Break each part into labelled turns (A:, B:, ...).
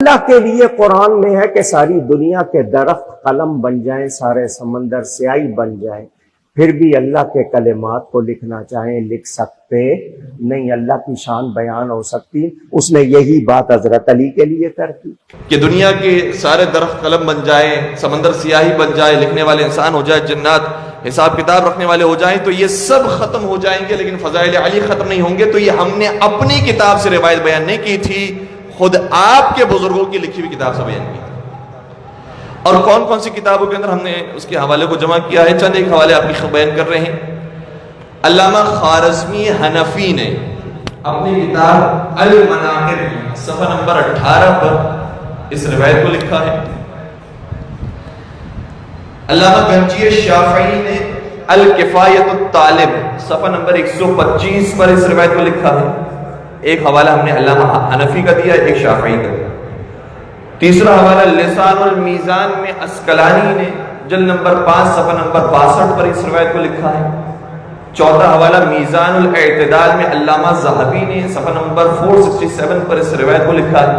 A: اللہ کے لیے قرآن میں ہے کہ ساری دنیا کے درخت قلم بن جائیں، سارے سمندر سیاہی بن جائیں، پھر بھی اللہ کے کلمات کو لکھنا چاہیں لکھ سکتے نہیں، اللہ کی شان بیان ہو سکتی۔ اس نے یہی بات حضرت علی کے لیے کر دی
B: کہ دنیا کے سارے درخت قلم بن جائیں، سمندر سیاہی بن جائے، لکھنے والے انسان ہو جائے، جنات حساب کتاب رکھنے والے ہو جائیں، تو یہ سب ختم ہو جائیں گے لیکن فضائل علی ختم نہیں ہوں گے۔ تو یہ ہم نے اپنی کتاب سے روایت بیان نہیں کی تھی، خود آپ کے بزرگوں کی لکھی ہوئی کتاب سے بیان کی تھی۔ اور کون کون سی کتابوں کے اندر ہم نے اس کے حوالے کو جمع کیا ہے، چند ایک حوالے آپ کی بیان کر رہے ہیں۔ علامہ خوارزمی حنفی نے اپنی کتاب المناقب صفحہ نمبر 18 پر اس روایت کو لکھا ہے۔ علامہ گنجی شافعی نے الکفایت الطالب صفحہ نمبر 125 پر اس روایت کو لکھا ہے۔ ایک حوالہ ہم نے علامہ حنفی کا دیا، ایک شافعی کا دیا۔ تیسرا حوالہ لسان المیزان میں اسقلانی نے جلد نمبر 5 صفحہ نمبر 62 پر اس روایت کو لکھا ہے۔ چوتھا حوالہ میزان الاعتدال میں علامہ ذہبی نے صفحہ نمبر 467 پر اس روایت کو لکھا ہے۔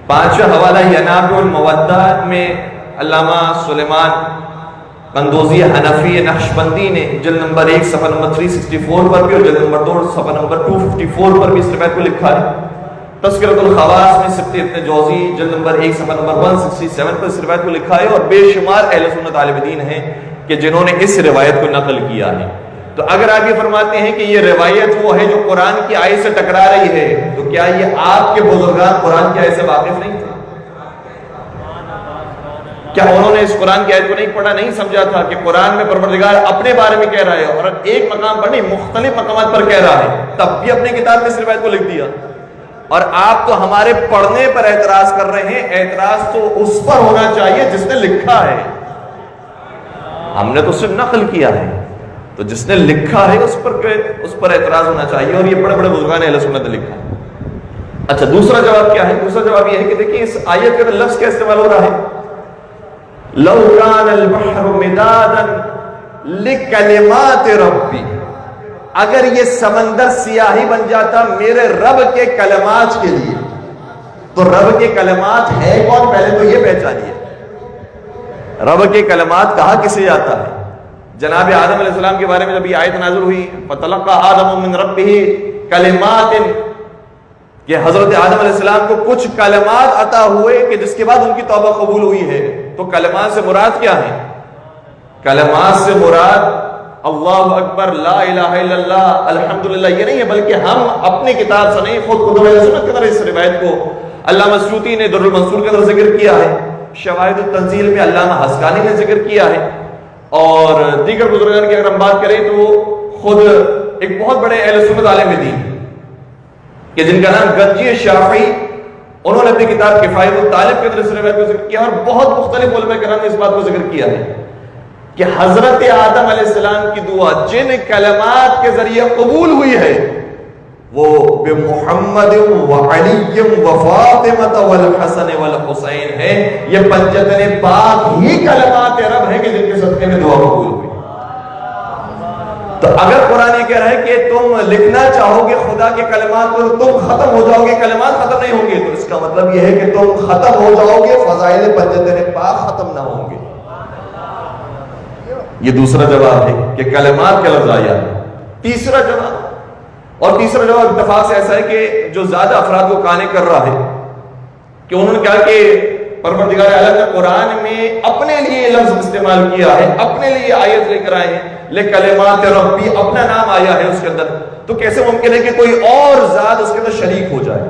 B: پانچواں حوالہ ینابع المودات میں علامہ سلیمان قندوزی حنفی نقشبندی نے جلد نمبر 1 صفحہ نمبر 364 پر بھی اور جلد نمبر 2 صفحہ نمبر 254 پر بھی اس روایت کو لکھا ہے۔ تذکرۃ الخواص میں سبت ابن جوزی جلد نمبر 1 صفحہ نمبر 167 پر اس روایت کو لکھا ہے، اور بے شمار اہل سنت عالم دین ہیں کہ جنہوں نے اس روایت کو نقل کیا ہے۔ تو اگر آپ یہ فرماتے ہیں کہ یہ روایت وہ ہے جو قرآن کی آیت سے ٹکرا رہی ہے، تو کیا یہ آپ کے بزرگان قرآن کی آیت سے واقف نہیں تھے؟ کیا انہوں نے اس قرآن کی آیت کو نہیں پڑھا، نہیں سمجھا تھا کہ قرآن میں پروردگار اپنے بارے میں کہہ رہا ہے اور ایک مقام پر نہیں مختلف مقامات پر کہہ رہا ہے، تب بھی اپنی کتاب میں اس روایت کو لکھ دیا؟ اور آپ تو ہمارے پڑھنے پر اعتراض کر رہے ہیں۔ اعتراض تو اس پر ہونا چاہیے جس نے لکھا ہے، ہم نے تو صرف نقل کیا ہے، تو جس نے لکھا ہے اس پر اعتراض ہونا چاہیے، اور یہ بڑے بڑے بزرگان اہل سنت نے لکھا ہے۔ اچھا، دوسرا جواب کیا ہے؟ دوسرا جواب یہ ہے کہ دیکھیں اس آیت کے اندر لفظ کیا استعمال ہو رہا ہے؟ لو کان البحر مدادا لکلمات ربی، اگر یہ سمندر سیاہی بن جاتا میرے رب کے کلمات کے لیے، تو رب کے کلمات ہے کون؟ پہلے تو یہ پہچانیے، رب کے کلمات کہا کسے جاتا ہے؟ جناب آدم علیہ السلام کے بارے میں جب یہ آیت نازل ہوئی فَتَلَقَّى آدَمُ مِنْ رَبِّهِ كَلِمَاتٍ، کہ حضرت آدم علیہ السلام کو کچھ کلمات عطا ہوئے کہ جس کے بعد ان کی توبہ قبول ہوئی ہے، تو کلمات سے مراد کیا ہے؟ کلمات سے مراد اللہ اکبر، لا الہ الا اللہ، الحمدللہ یہ نہیں ہے، بلکہ ہم اپنی کتاب سے نہیں، خود کتب اہل سنت کے اندر اس روایت کو علامہ سیوطی نے در المنصور کے اندر ذکر کیا ہے، شواہد التنزیل میں علامہ حسقانی نے ذکر کیا ہے، اور دیگر بزرگان کی اگر ہم بات کریں تو خود ایک بہت بڑے اہل سنت عالم دین کہ جن کا نام گنجی شافعی، انہوں نے اپنی کتاب کفایت الطالب کے اندر اس روایت کو ذکر کیا، اور بہت مختلف علماء کرام نے اس بات کو ذکر کیا ہے کہ حضرت آدم علیہ السلام کی دعا جن کلمات کے ذریعے قبول ہوئی ہے وہ بمحمد وعلی وفاطمہ والحسن والحسین ہے، یہ پنجتن پاک ہی کلمات رب ہیں کہ جن کے صدقے میں دعا قبول ہوئی۔ تو اگر قرآن یہ کہہ رہا ہے کہ تم لکھنا چاہو گے خدا کے کلمات کو، تم ختم ہو جاؤ گے، کلمات ختم نہیں ہوں گے، تو اس کا مطلب یہ ہے کہ تم ختم ہو جاؤ گے، فضائل پنجتن پاک ختم نہ ہوں گے۔ یہ دوسرا جواب ہے کہ کلمات کا لفظ آیا ہے۔ تیسرا جواب اتفاق سے ایسا ہے کہ جو زیادہ افراد کو قانع کر رہا ہے کہ انہوں نے کہا کہ پروردگار اعلیٰ نے قرآن میں اپنے لیے لفظ استعمال کیا ہے، اپنے لیے آیت لے کر آئے ہیں، لکلمات ربی اپنا نام آیا ہے اس کے اندر، تو کیسے ممکن ہے کہ کوئی اور ذات اس کے اندر شریک ہو جائے،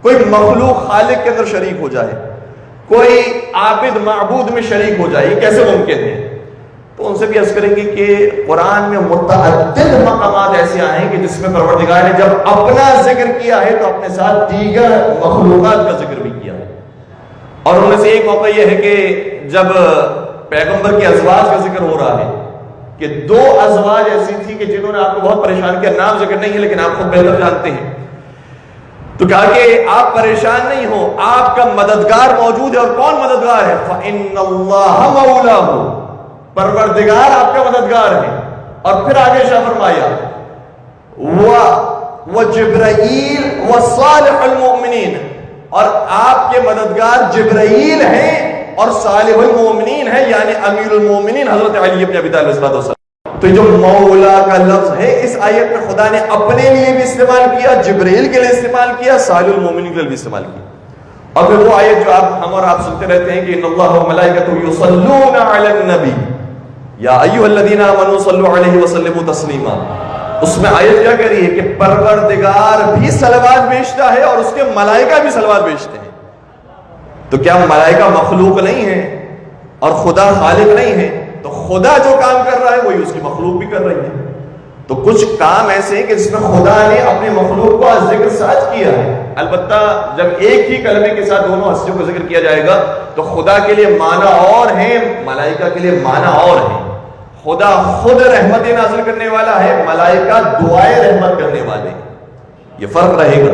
B: کوئی مخلوق خالق کے اندر شریک ہو جائے، کوئی عابد معبود میں شریک ہو جائے، یہ کیسے ممکن ہے؟ تو ان سے بھی عرض کریں گے کہ قرآن میں متعدد مقامات ایسے آئے ہیں کہ جس میں پروردگار نے جب اپنا ذکر کیا ہے تو اپنے ساتھ دیگر مخلوقات کا ذکر بھی کیا ہے، اور ان میں سے ایک موقع یہ ہے کہ جب پیغمبر کے ازواج کا ذکر ہو رہا ہے کہ دو ازواج ایسی تھی کہ جنہوں نے آپ کو بہت پریشان کیا، نام ذکر نہیں ہے لیکن آپ خود بہتر جانتے ہیں، تو کہا کہ آپ پریشان نہیں ہو، آپ کا مددگار موجود ہے، اور کون مددگار ہے؟ فَإِنَّ اللَّهَ مَوْلَاهُ، پروردگار آپ کا مددگار ہے۔ اور پھر آگے شاہ فرمایا وَجِبْرَئِیل وَصَالِحُ الْمُؤْمِنِينَ، اور آپ کے مددگار جبرائیل ہیں اور صالح المومنین ہیں، یعنی امیر المومنین حضرت علی بن ابی طالب علیہ السلام۔ تو جو مولا کا لفظ ہے اس آیت میں خدا نے اپنے لیے بھی استعمال کیا، جبرائیل کے لیے استعمال کیا، صالح المومنین کے لیے بھی استعمال کیا۔ اور پھر وہ آیت جو ہم اور آپ سنتے رہتے ہیں کہ ان اللہ و ملائکتہ یصلون علی النبی یا ایھا الذین آمنوا صلوا علیہ وسلموا تسلیما، اس میں آیت کیا کہہ رہی ہے کہ پروردگار بھی صلوات بھیجتا ہے اور اس کے ملائکہ بھی صلوات بھیجتے ہیں۔ تو کیا ملائکہ مخلوق نہیں ہے اور خدا خالق نہیں ہے؟ تو خدا جو کام کر رہا ہے وہی اس کی مخلوق بھی کر رہی ہے۔ تو کچھ کام ایسے ہیں کہ جس میں خدا نے اپنی مخلوق کو ذکر ساتھ کیا ہے۔ البتہ جب ایک ہی کلمے کے ساتھ دونوں ہستیوں کا ذکر کیا جائے گا تو خدا کے لیے معنی اور ہیں، ملائکہ کے لیے معنی اور ہیں۔ خدا خود رحمت نازل کرنے والا ہے، ملائکہ دعائے رحمت کرنے والے، یہ فرق رہے گا،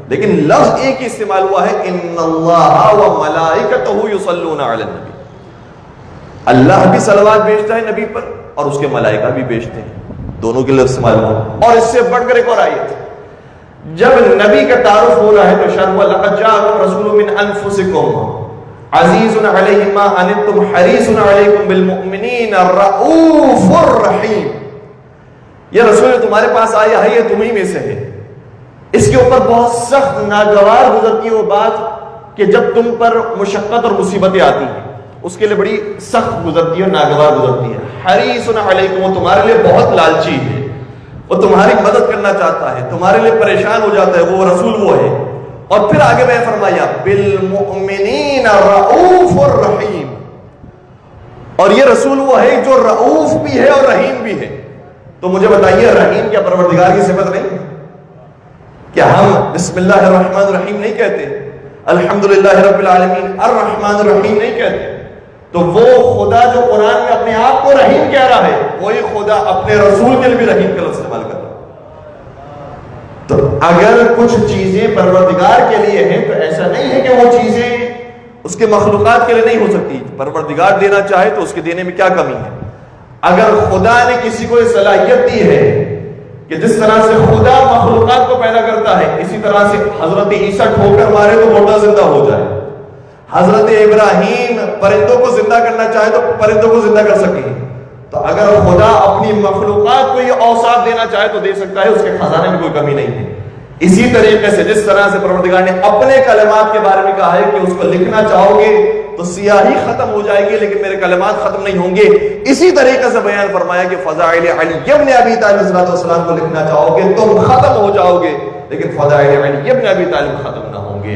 B: لیکن لفظ ایک ہی استعمال ہوا ہے، ان اللہ و ملائکتہ یصلون علی النبی۔ اللہ بھی صلوات بھیجتا ہے نبی پر اور اس کے ملائکہ بھی بھیجتے ہیں، دونوں کے لفظ استعمال ہوا۔ اور اس سے بڑھ کر ایک اور آیت، جب نبی کا تعارف ہو رہا ہے تو شرح لقد جاءکم رسول من انفسکم عزیز علیہ ما عنتم حریص علیکم بالمؤمنین الرؤوف الرحیم، یہ رسول تمہارے پاس آیا ہے، یہ تمہیں میں سے ہے، اس کے اوپر بہت سخت ناگوار گزرتی ہے وہ بات کہ جب تم پر مشقت اور مصیبتیں آتی ہیں اس کے لیے بڑی سخت گزرتی ہے اور ناگوار گزرتی ہے۔ حریص علیکم، وہ تمہارے لیے بہت لالچی ہے، وہ تمہاری مدد کرنا چاہتا ہے، تمہارے لیے پریشان ہو جاتا ہے، وہ رسول وہ ہے۔ اور پھر آگے میں فرمایا بالمؤمنین الرؤوف الرحیم، اور یہ رسول وہ ہے جو رؤوف بھی ہے اور رحیم بھی ہے۔ تو مجھے بتائیے رحیم کیا پروردگار کی صفت نہیں ہے؟ کیا ہم بسم اللہ الرحمن الرحیم نہیں کہتے؟ الحمدللہ رب العالمین الرحمن الرحیم نہیں کہتے؟ تو وہ خدا جو قرآن میں اپنے آپ کو رحیم کہہ رہا ہے وہی خدا اپنے رسول کے لیے بھی رحیم کا لفظ استعمال کر رہا ہے۔ تو اگر کچھ چیزیں پروردگار کے لیے ہیں تو ایسا نہیں ہے کہ وہ چیزیں اس کے مخلوقات کے لیے نہیں ہو سکتی۔ پروردگار دینا چاہے تو اس کے دینے میں کیا کمی ہے؟ اگر خدا نے کسی کو یہ صلاحیت دی ہے کہ جس طرح سے خدا مخلوقات کو پیدا کرتا ہے اسی طرح سے حضرت عیسیٰ ٹھوکر مارے تو مردہ زندہ ہو جائے، حضرت ابراہیم پرندوں کو زندہ کرنا چاہے تو پرندوں کو زندہ کر سکے، تو اگر خدا اپنی مخلوقات کو یہ اوصاف دینا چاہے تو دے سکتا ہے، اس کے خزانے میں کوئی کمی نہیں ہے۔ اسی طریقے سے جس طرح سے پروردگار نے اپنے کلمات کے بارے میں کہا ہے کہ اس کو لکھنا چاہو گے تو سیاہی ختم ہو جائے گی لیکن میرے کلمات ختم نہیں ہوں گے، اسی طریقے سے بیان فرمایا کہ فضائل علی ابن ابی طالب علیہ السلام کو لکھنا چاہو گے تم ختم ہو جاؤ گے لیکن فضائل علی ابن ابی طالب ختم نہ ہوں گے۔